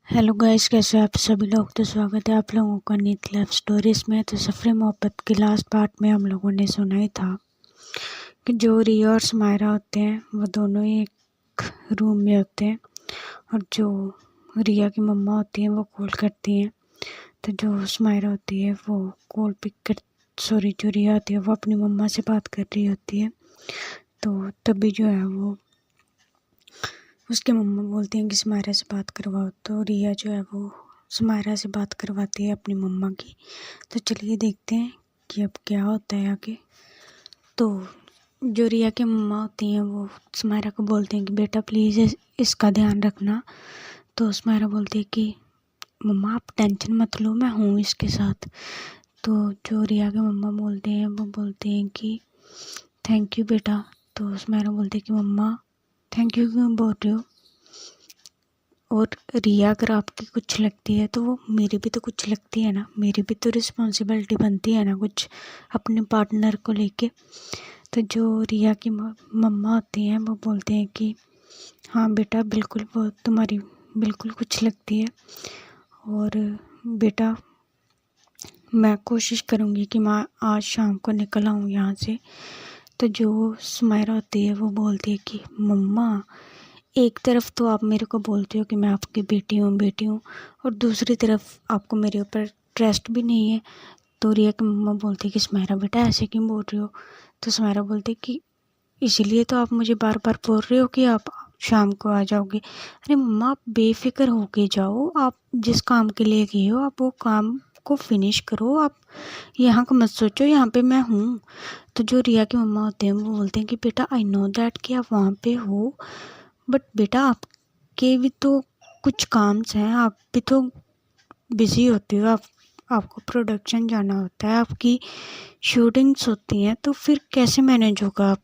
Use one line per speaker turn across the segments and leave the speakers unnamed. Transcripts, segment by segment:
Hello guys, कैसे आप सभी लोग। तो स्वागत है आप लोगों का नीत लव स्टोरीज में। तो सफ़र मोहब्बत के लास्ट पार्ट में हम लोगों ने सुना ही था कि जो रिया और समायरा होते हैं वो दोनों ही एक रूम में होते हैं, और जो रिया की मम्मा होती हैं वो कॉल करती हैं। तो जो समायरा होती है वो कॉल पिक कर जो रिया होती है वो अपनी मम्मा से बात कर रही होती है। तो तभी जो है वो उसके मम्मा बोलती हैं कि समायरा से बात करवाओ। तो रिया जो है वो समायरा से बात करवाती है अपनी मम्मा की। तो चलिए देखते हैं कि अब क्या होता है आगे। तो जो रिया की मम्मा होती हैं वो समायरा को बोलती हैं कि बेटा प्लीज़ इसका ध्यान रखना। तो समायरा बोलती है कि मम्मा आप टेंशन मत लो, मैं हूँ इसके साथ। तो जो रिया के मम्मा बोलते हैं वो बोलते हैं कि थैंक यू बेटा। तो समायरा बोलती है कि मम्मा थैंक यू क्यों बोल रहे हो, और रिया अगर आपकी कुछ लगती है तो वो मेरी भी तो कुछ लगती है ना, मेरी भी तो रिस्पॉन्सिबिलिटी बनती है ना कुछ अपने पार्टनर को लेके। तो जो रिया की मम्मा होती हैं वो बोलते हैं कि हाँ बेटा बिल्कुल, वो तुम्हारी बिल्कुल कुछ लगती है, और बेटा मैं कोशिश करूँगी कि मैं आज शाम को निकल आऊँ यहाँ से। तो जो सुमायरा होती है वो बोलती है कि मम्मा एक तरफ तो आप मेरे को बोलते हो कि मैं आपकी बेटी हूँ, और दूसरी तरफ आपको मेरे ऊपर ट्रस्ट भी नहीं है। तो रिया की मम्मा बोलती है कि सुमायरा बेटा ऐसे क्यों बोल रहे हो। तो सुमायरा बोलती है कि इसीलिए तो आप मुझे बार बार बोल रहे हो कि आप शाम को आ जाओगे। अरे मम्मा आप बेफिक्र होके जाओ, आप जिस काम के लिए गए हो आप वो काम को फिनिश करो, आप यहाँ का मत सोचो, यहाँ पे मैं हूँ। तो जो रिया की मम्मा होते हैं वो बोलते हैं कि बेटा आई नो दैट कि आप वहाँ पे हो, बट बेटा आपके भी तो कुछ काम्स हैं, आप भी तो बिज़ी होते हो, आपको प्रोडक्शन जाना होता है, आपकी शूटिंग्स होती हैं, तो फिर कैसे मैनेज होगा आप।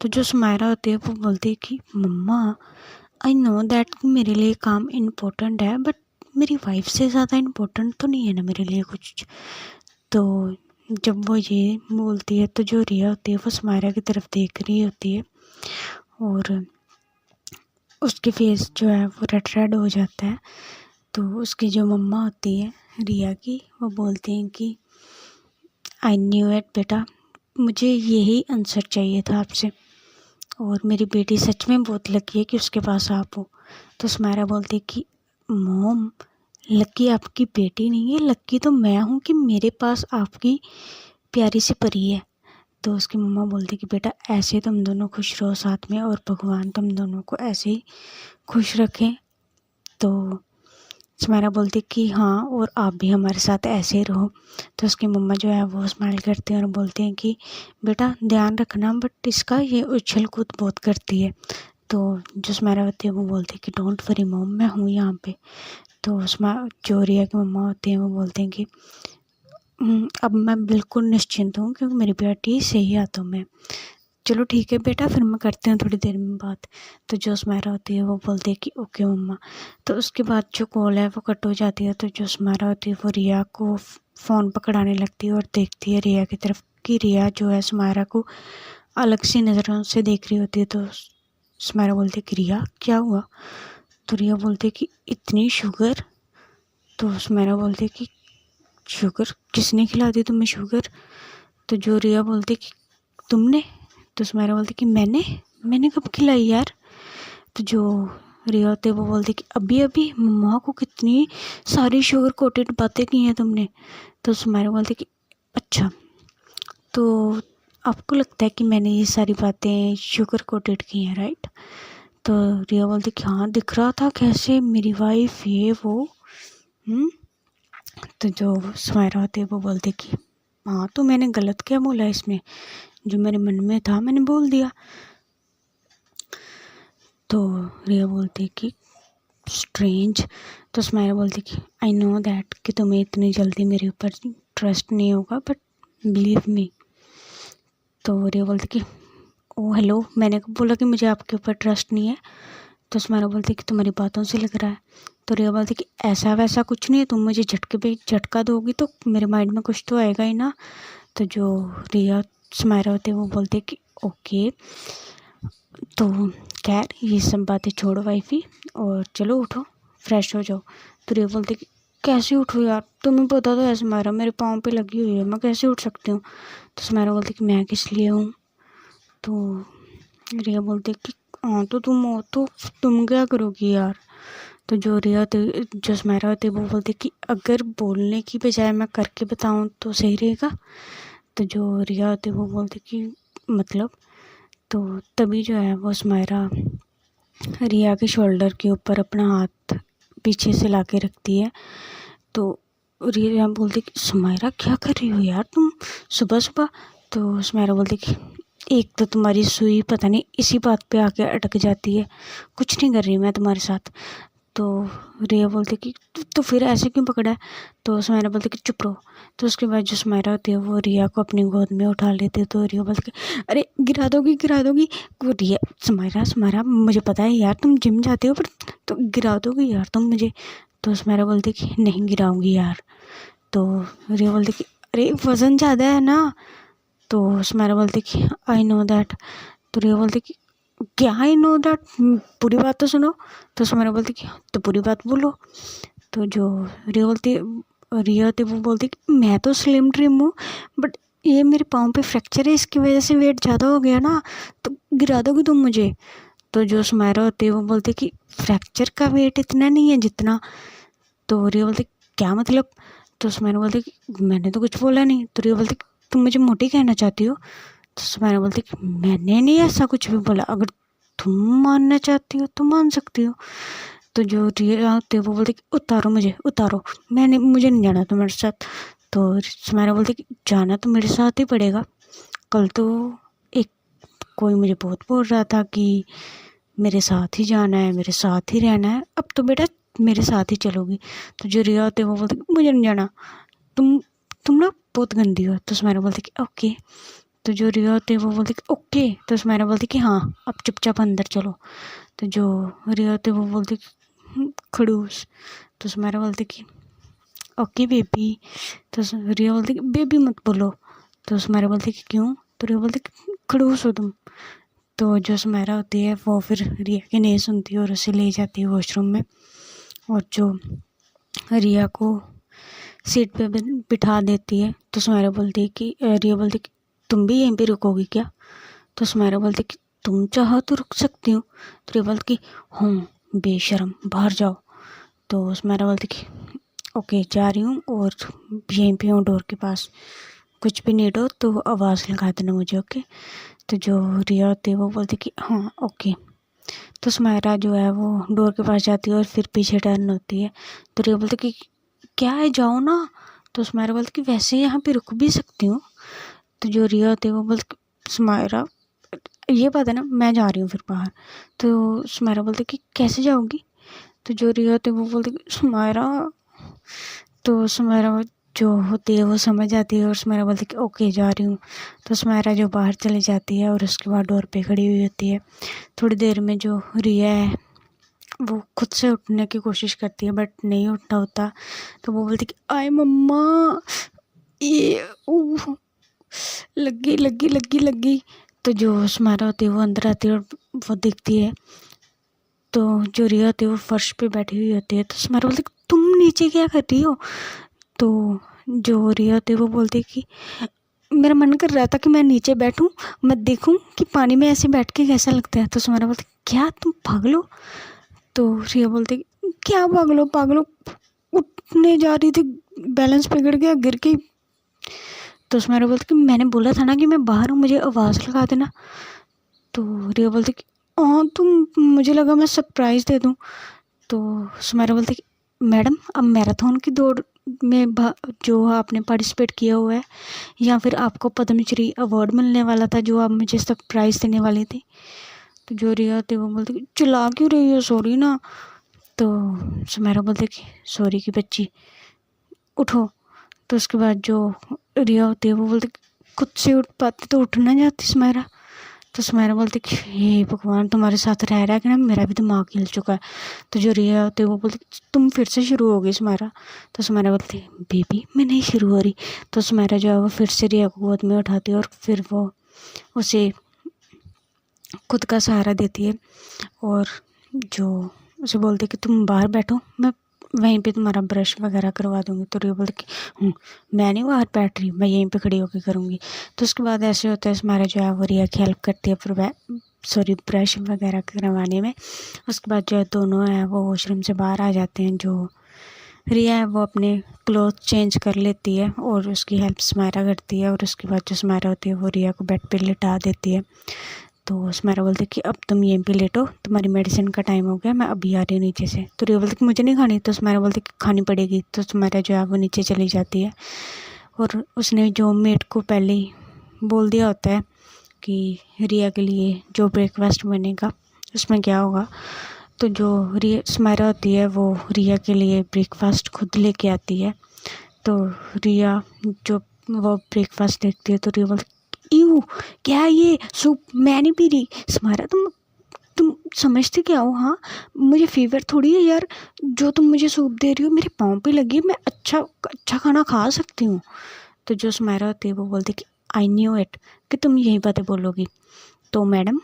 तो जो सुमायरा होती है वो बोलती है कि मम्मा आई नो दैट मेरे लिए काम इम्पोर्टेंट है, बट मेरी वाइफ से ज़्यादा इम्पोर्टेंट तो नहीं है ना मेरे लिए कुछ। तो जब वो ये बोलती है तो जो रिया होती है वो सुमायरा की तरफ देख रही होती है, और उसकी फेस जो है वो रेड रेड हो जाता है। तो उसकी जो मम्मा होती है रिया की, वो बोलती हैं कि आई न्यू इट बेटा, मुझे यही आंसर चाहिए था आपसे, और मेरी बेटी सच में बहुत लकी है कि उसके पास आप हो। तो सुमायरा बोलती है कि मॉम लकी आपकी बेटी नहीं है, लकी तो मैं हूँ कि मेरे पास आपकी प्यारी सी परी है। तो उसकी मम्मा बोलती कि बेटा ऐसे तुम दोनों खुश रहो साथ में, और भगवान तुम दोनों को ऐसे ही खुश रखें। तो सुमायरा बोलती कि हाँ, और आप भी हमारे साथ ऐसे ही रहो। तो उसकी मम्मा जो है वो स्माइल करती हैं और बोलती हैं कि बेटा ध्यान रखना, बट इसका ये उछल कूद बहुत करती है। तो जो सुमायरा होती है वो बोलती है कि डोंट वरी मॉम, मैं हूँ यहाँ पे। तो उसमें जो रिया की मम्मा होती हैं वो बोलते हैं कि अब मैं बिल्कुल निश्चिंत हूँ क्योंकि मेरी बेटी सही हाथों में। चलो ठीक है बेटा, फिर मैं करती हूँ थोड़ी देर में बात। तो जो सुमायरा होती है वो बोलती है कि ओके मम्मा। तो उसके बाद जो कॉल है वो कट हो जाती है। तो जो सुमायरा होती है वो रिया को फ़ोन पकड़ाने लगती है और देखती है रिया की तरफ कि रिया जो है सुमायरा को अलग सी नज़रों से देख रही होती है। तो सुमायरा बोलती है कि रिया क्या हुआ। तो रिया बोलती है कि इतनी शुगर। तो सुमायरा बोलती है कि शुगर किसने खिला दी तुम्हें शुगर। तो जो रिया बोलती कि तुमने। तो सुमायरा बोलती कि मैंने कब खिलाई यार। तो जो रिया होते वो बोलती कि अभी अभी मम्मा को कितनी सारी शुगर कोटेड बातें की हैं तुमने। तो सुमायरा बोलती कि अच्छा, तो आपको लगता है कि मैंने ये सारी बातें शुगर कोटेड की हैं राइट। तो रिया बोलती कि हाँ दिख रहा था कैसे मेरी वाइफ ये वो। तो जो सुमायरा होती है वो बोलती कि हाँ तो मैंने गलत क्या बोला इसमें, जो मेरे मन में था मैंने बोल दिया। तो रिया बोलती है कि स्ट्रेंज। तो सुमायरा बोलती कि आई नो दैट कि तुम्हें इतनी जल्दी मेरे ऊपर ट्रस्ट नहीं होगा, बट बिलीव मी। तो रिया बोलती कि ओ हेलो, मैंने कब बोला कि मुझे आपके ऊपर ट्रस्ट नहीं है। तो सुमायरा बोलती कि तुम्हारी बातों से लग रहा है। तो रिया बोलती कि ऐसा वैसा कुछ नहीं है, तुम मुझे झटके पे झटका दोगी तो मेरे माइंड में कुछ तो आएगा ही ना। तो जो रिया सुमायरा होती है वो बोलते कि ओके। तो खैर ये सब बातें छोड़ो वाइफी, और चलो उठो फ्रेश हो जाओ। तो रिया बोलती कि कैसे उठूँ यार, तुम्हें पता तो है सुमायरा मेरे पाँव पे लगी हुई है, मैं कैसे उठ सकती हूँ। तो सुमायरा बोलती कि मैं किस लिए हूँ। तो रिया बोलती कि हाँ तो तुम हो तो तुम क्या करोगी यार। तो जो सुमायरा होती है वो बोलती कि अगर बोलने की बजाय मैं करके बताऊँ तो सही रहेगा। तो जो रिया होती है वो बोलती कि मतलब। तो तभी जो है वो सुमायरा रिया के शोल्डर के ऊपर अपना हाथ पीछे से ला के रखती है। तो रिया बोलती कि सुमायरा क्या कर रही हो यार तुम सुबह सुबह। तो सुमायरा बोलती कि एक तो तुम्हारी सुई पता नहीं इसी बात पे आके अटक जाती है, कुछ नहीं कर रही मैं तुम्हारे साथ। तो रिया बोलती कि तो फिर ऐसे क्यों पकड़ा है। तो सुमायरा बोलती कि चुप रहो। तो उसके बाद जो सुमायरा होती है वो रिया को अपनी गोद में उठा लेती है। तो रिया बोलती कि अरे गिरा दोगी। वो रिया सुमायरा मुझे पता है यार तुम जिम जाते हो पर तो गिरा दोगी यार तुम मुझे। तो सुमायरा बोलती कि नहीं गिराऊंगी यार। तो रिया बोलती कि अरे वज़न ज़्यादा है ना। तो सुमायरा बोलती कि आई नो दैट। तो रिया बोलती कि क्या आई नो दैट, पूरी बात तो सुनो। तो सुमायरा बोलती कि तो पूरी बात बोलो। तो जो रिया होती वो बोलती कि मैं तो स्लिम ट्रिम हूँ बट ये मेरे पाँव पे फ्रैक्चर है, इसकी वजह से वेट ज़्यादा हो गया ना, तो गिरा दोगी तुम मुझे। तो जो सुमायरा होती है वो बोलती कि फ्रैक्चर का वेट इतना नहीं है जितना। तो रिया बोलती क्या मतलब। तो सुमायरा बोलती कि मैंने तो कुछ बोला नहीं। तो रिया बोलती तुम मुझे मोटी कहना चाहती हो। तो सुमायरा बोलती कि मैंने नहीं ऐसा कुछ भी बोला, अगर तुम मानना चाहती हो तो मान सकती हो। तो जो रिया होती है वो बोलती कि उतारो, मुझे नहीं जाना तुम्हारे साथ। तो सुमायरा बोलती कि जाना तो मेरे साथ ही पड़ेगा, कल तो एक कोई मुझे बहुत बोल रहा था कि मेरे साथ ही जाना है, मेरे साथ ही रहना है, अब तो बेटा मेरे साथ ही चलोगी। तो जो रिया होती है वो बोलती मुझे नहीं जाना, तुम ना बहुत गंदी हो। तो सुमायरा बोलती कि ओके। तो जो रिया होती है वो बोलती कि ओके। तो सुमायरा बोलती कि हाँ अब चुपचाप अंदर चलो। तो जो रिया होती है वो बोलती कि खड़ूस। तो सुमायरा बोलती कि ओके बेबी। तो रिया बोलती कि बेबी मत बोलो। तो सुमायरा बोलती कि क्यों। तो रिया बोलती कि खड़ूस हो तुम। तो जो सुमायरा होती है वो फिर रिया की नहीं सुनती और उसे ले जाती है वॉशरूम में। और जो रिया को सीट पे बिठा देती है। तो सुमायरा बोलती है कि रिया बोलती कि तुम भी यहीं पे रुकोगी क्या। तो सुमायरा बोलती कि तुम चाहो तो रुक सकती हो। तो रिया बोलती कि हाँ बेशरम बाहर जाओ। तो सुमायरा बोलती कि ओके जा रही हूँ और यहीं पे हूँ डोर के पास, कुछ भी नीड हो तो आवाज़ लगा देना मुझे ओके। तो जो रिया होती है वो बोलती कि हाँ ओके। तो सुमायरा जो है वो डोर के पास जाती है और फिर पीछे टर्न होती है। तो रिया बोलती कि क्या है जाओ ना। तो सुमायरा बोलती कि वैसे यहाँ पे रुक भी सकती हूँ। तो जो रिया होती है वो बोलती सुमायरा ये बात है ना मैं जा रही हूँ फिर बाहर। तो सुमायरा बोलती कि कैसे जाओगी। तो जो रिया होती है वो बोलती सुमायरा। तो सुमायरा जो होती है वो समझ जाती है और सुमायरा बोलती कि ओके जा रही हूँ। तो सुमायरा जो बाहर चली जाती है और उसके बाद डोर पे खड़ी हुई होती है। थोड़ी देर में जो रिया है वो खुद से उठने की कोशिश करती है बट नहीं उठना होता। तो वो बोलती कि आय मम्मा ये लगी। तो जो सुमायरा होती है वो अंदर आती है और वो दिखती है। तो जो रिया होती है वो फर्श पे बैठी हुई होती है। तो सुमायरा बोलती तुम नीचे क्या कर रही हो। तो जो रिया होती है वो बोलती है कि मेरा मन कर रहा था कि मैं नीचे बैठूं, मैं देखूं कि पानी में ऐसे बैठ के कैसा लगता है। तो सुमायरा बोलती क्या तुम पागलो। तो रिया बोलती क्या पागलो उठने जा रही थी बैलेंस बिगड़ गया गिर गई। तो सुमायरा बोलती कि मैंने बोला था ना कि मैं बाहर हूँ, मुझे आवाज़ लगा देना। तो रिया बोलती कि हाँ तुम मुझे लगा मैं सरप्राइज़ दे दूँ। तो सुमायरा बोलती कि मैडम अब मैराथन की दौड़ में जो आपने पार्टिसिपेट किया हुआ है या फिर आपको पद्मश्री अवार्ड मिलने वाला था जो आप मुझे सरप्राइज़ देने वाली थी। तो जो रिया होती है वो बोलती कि चिल्ला क्यों रही हो सॉरी ना। तो सुमायरा बोलती कि सॉरी की बच्ची उठो। तो उसके बाद जो रिया होती है वो बोलती खुद से उठ पाती तो उठ ना जाती सुमायरा। तो सुमायरा बोलती कि हे भगवान तुम्हारे साथ रह रहा है कि ना मेरा भी दिमाग हिल चुका है। तो जो रिया होती है वो बोलती तुम फिर से शुरू हो गई सुमायरा। तो सुमायरा बोलती बेबी मैं नहीं शुरू हो रही। तो सुमायरा जो है वो फिर से रिया को गोद में उठाती है और फिर वो उसे खुद का सहारा देती है। और जो उसे बोलती कि तुम बाहर बैठो, मैं वहीं पे तुम्हारा ब्रश वगैरह करवा दूँगी। तो रिया बोलती कि मैं नहीं बाहर बैठ रही, मैं यहीं पे खड़ी होकर करूँगी। तो उसके बाद ऐसे होता है हमारा जो है वो रिया की हेल्प करती है फिर ब्रश वगैरह करवाने में। उसके बाद जो है दोनों हैं वो वॉशरूम से बाहर आ जाते हैं। जो रिया है वो अपने क्लोथ चेंज कर लेती है और उसकी हेल्प स्मायरा करती है। और उसके बाद जो स्मायरा होती है वो रिया को बेड पे लिटा देती है। तो स्मायरा बोलती है कि अब तुम यहीं पे लेटो, तुम्हारी मेडिसिन का टाइम हो गया, मैं अभी आ रही हूँ नीचे से। तो रिया बोलती कि मुझे नहीं खानी। तो स्मायरा बोलती कि खानी पड़ेगी। तो स्मायरा जो है वो नीचे चली जाती है और उसने जो मेड को पहले ही बोल दिया होता है कि रिया के लिए जो ब्रेकफास्ट बनेगा उसमें क्या होगा। तो जो स्मायरा होती है वो रिया के लिए ब्रेकफास्ट खुद लेके आती है। तो रिया जो वो ब्रेकफास्ट देखती है तो रिया बोलती यू क्या है ये सूप, मैं नहीं पी रही। स्मायरा तुम समझते क्या हो? हाँ, मुझे फीवर थोड़ी है यार, जो तुम मुझे सूप दे रही हो मेरे पाँव पे लगी है, मैं अच्छा खाना खा सकती हूँ। तो जो स्मायरा होती है वो बोलती कि आई न्यू इट कि तुम यही बातें बोलोगी। तो मैडम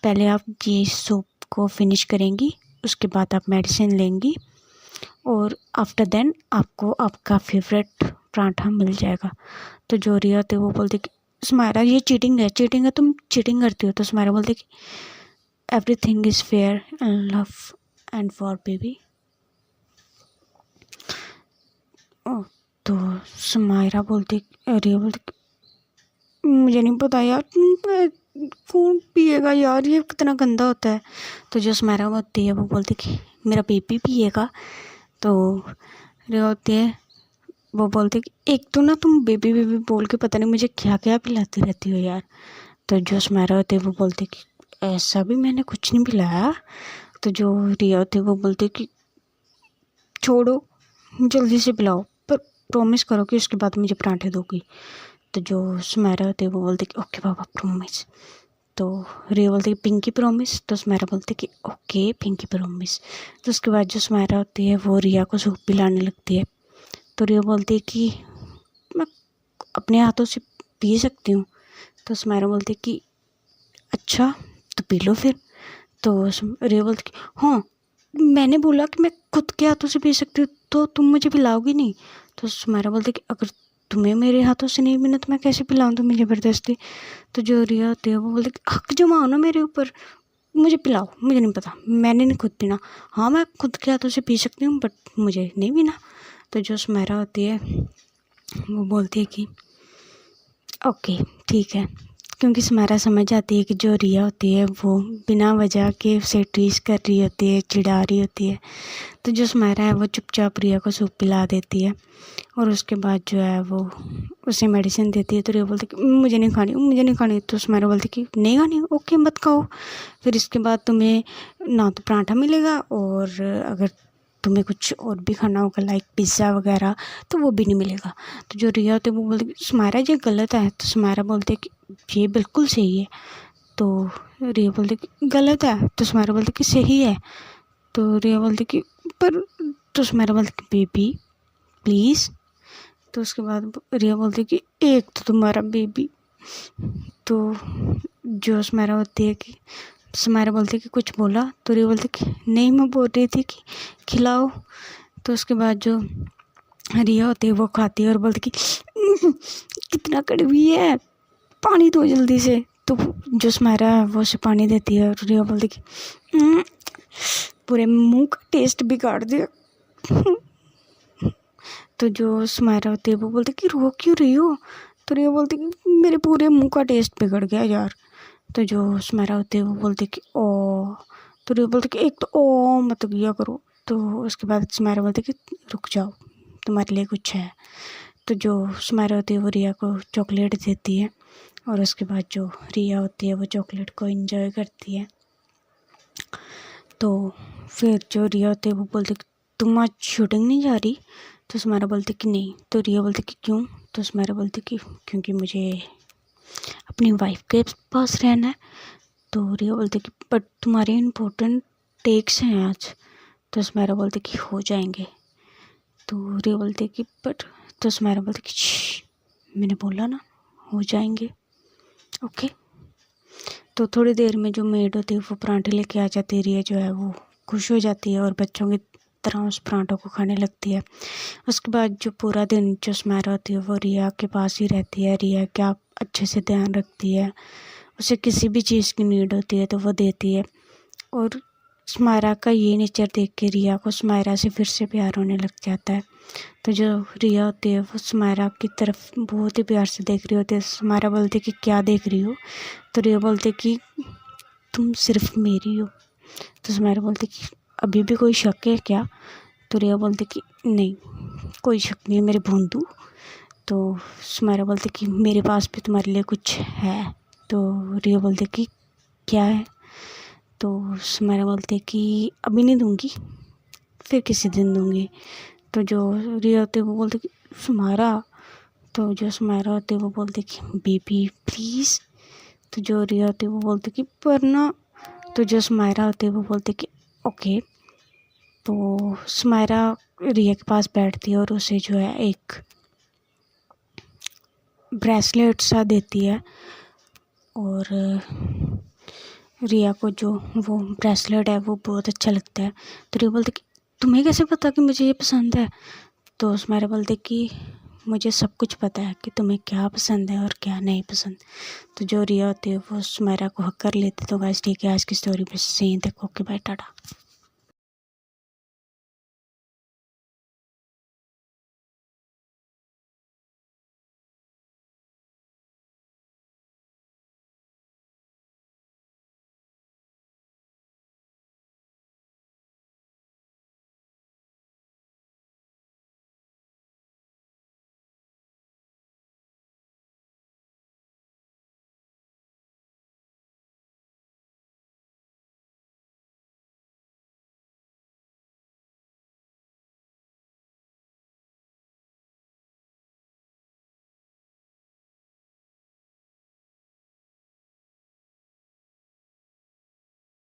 पहले आप ये सूप को फिनिश करेंगी, उसके बाद आप मेडिसिन लेंगी और आफ्टर देन आपको आपका फेवरेट पराठा मिल जाएगा। तो जो रिया होती है वो बोलती कि स्मायरा ये चीटिंग है, तुम चीटिंग करती हो। तो स्मायरा बोलती कि everything is fair in love and for baby. तो स्मायरा बोलती रिया बोलती मुझे नहीं पता यार, कौन पिएगा यार, ये कितना गंदा होता है। तो जो स्मायरा होती है वो बोलती कि मेरा बेबी पिएगा। तो रिया होती है वो बोलती कि एक तो ना तुम बेबी बेबी बोल के पता नहीं मुझे क्या क्या पिलाती रहती हो यार। तो जो स्मायरा होती है वो बोलती कि ऐसा भी मैंने कुछ नहीं पिलाया। तो जो रिया होती है वो बोलती कि छोड़ो, जल्दी से पिलाओ, पर प्रॉमिस करो कि उसके बाद मुझे पराठे दोगी। तो जो स्मायरा होती है वो बोलती कि ओके बाबा प्रॉमिस। तो रिया बोलती कि पिंकी प्रॉमिस। तो स्मायरा बोलती कि ओके पिंकी प्रॉमिस। तो उसके बाद जो स्मायरा होती है वो रिया को सूप पिलाने लगती है। तो रिया बोलती है कि मैं अपने हाथों से पी सकती हूँ। तो स्मायरा बोलती है कि अच्छा तो पी लो फिर। तो रिया बोलती कि हाँ, मैंने बोला कि मैं खुद के हाथों से पी सकती हूँ, तो तुम मुझे पिलाओगी नहीं। तो स्मायरा बोलती कि अगर तुम्हें मेरे हाथों से नहीं पीना तो मैं कैसे पिलाऊँ तुम्हें ज़बरदस्ती। तो जो रिया होती है वो बोलती कि हक जमाओ ना मेरे ऊपर, मुझे पिलाओ, मुझे नहीं पता, मैंने नहीं खुद पीना। हाँ मैं खुद के हाथों से पी सकती हूँ बट मुझे नहीं पीना। तो जो स्मायरा होती है वो बोलती है कि ओके ठीक है, क्योंकि स्मायरा समझ जाती है कि जो रिया होती है वो बिना वजह के उसे टीज कर रही होती है, चिढ़ा रही होती है। तो जो स्मायरा है वो चुपचाप रिया को सूप पिला देती है और उसके बाद जो है वो उसे मेडिसिन देती है। तो रिया बोलती कि मुझे नहीं खानी। तो स्मायरा बोलती कि नहीं खानी, ओके मत खाओ, फिर इसके बाद तुम्हें ना तो पराठा मिलेगा और अगर तुम्हें कुछ और भी खाना होगा लाइक पिज़्ज़ा वगैरह तो वो भी नहीं मिलेगा। तो जो रिया होती है वो बोलती कि स्मायरा ये गलत है। तो स्मायरा बोलती है कि ये बिल्कुल सही है। तो रिया बोलती कि गलत है। तो स्मायरा बोलती कि सही है। तो रिया बोलती कि पर, तो स्मायरा बोलती कि बेबी प्लीज़। तो उसके बाद रिया बोलती कि एक तो तुम्हारा बेबी। तो जो स्मायरा होती है कि स्मायरा बोलती कि कुछ बोला। तो रिया बोलती कि नहीं, मैं बोल रही थी कि खिलाओ। तो उसके बाद जो रिया होती है वो खाती है और बोलती कि कितना कड़वी है, पानी दो जल्दी से। तो जो स्मायरा है वो उसे पानी देती है और रिया बोलती कि पूरे मुंह का टेस्ट बिगाड़ दिया। तो जो स्मायरा होती है वो बोलती कि रो क्यों रही हो। तो रिया बोलती कि मेरे पूरे मुंह का टेस्ट बिगड़ गया यार। तो जो स्मायरा होती है वो बोलती कि ओ। तो रिया बोलती कि एक तो ओ मत किया करो। तो उसके बाद स्मायरा बोलती कि रुक जाओ, तुम्हारे लिए कुछ है। तो जो स्मायरा होती है वो रिया को चॉकलेट देती है और उसके बाद जो रिया होती है वो चॉकलेट को एंजॉय करती है। तो फिर जो रिया होती है वो बोलती कि तुम आज शूटिंग नहीं जा रही। तो स्मायरा बोलती कि नहीं। तो रिया बोलती कि क्यों। तो स्मायरा बोलती कि क्योंकि मुझे अपनी वाइफ के पास रहना है। तो रिया बोलती कि बट तुम्हारे इम्पोर्टेंट टेक्स हैं आज। तो स्मायरा बोलती कि हो जाएंगे। तो रिया बोलती कि बट, तो स्मायरा बोलती कि मैंने बोला ना हो जाएंगे, ओके। तो थोड़ी देर में जो मेड होती है वो पराठे लेके आ जाती है। रिया जो है वो खुश हो जाती है और बच्चों की तरह उस पराठों को खाने लगती है। उसके बाद जो पूरा दिन जो सुमायरा होती है वो रिया के पास ही रहती है। रिया का अच्छे से ध्यान रखती है, उसे किसी भी चीज़ की नीड होती है तो वो देती है। और सुमायरा का ये नेचर देख के रिया को सुमायरा से फिर से प्यार होने लग जाता है। तो जो रिया होती है वो सुमायरा की तरफ बहुत ही प्यार से देख रही होती है। सुमायरा बोलती है कि क्या देख रही हो? तो रिया बोलती है कि तुम सिर्फ मेरी हो। तो सुमायरा बोलती है कि अभी भी कोई शक है क्या? तो रिया बोलती कि नहीं, कोई शक नहीं है मेरे भोंदू। तो सुमायरा बोलती कि मेरे पास भी तुम्हारे लिए कुछ है। तो रिया बोलती कि क्या है? तो सुमायरा बोलती कि अभी नहीं दूँगी, फिर किसी दिन दूँगी। तो जो रिया होती है वो बोलती कि सुमायरा। तो जो सुमायरा होती है वो बोलती कि बेबी प्लीज़। तो जो रिया होती है वो बोलती कि पर ना। तो जो सुमायरा होती है वो बोलती कि ओके। तो सुमायरा रिया के पास बैठती है और उसे जो है एक ब्रेसलेट सा देती है। और रिया को जो वो ब्रेसलेट है वो बहुत अच्छा लगता है। तो रिया बोलती कि तुम्हें कैसे पता कि मुझे ये पसंद है? तो सुमायरा बोलती कि मुझे सब कुछ पता है कि तुम्हें क्या पसंद है और क्या नहीं पसंद। तो जो रिया होती है वो सुमायरा को हक कर लेती। तो गाइस ठीक है, आज की स्टोरी बस यहीं तक। Okay bye, Tata.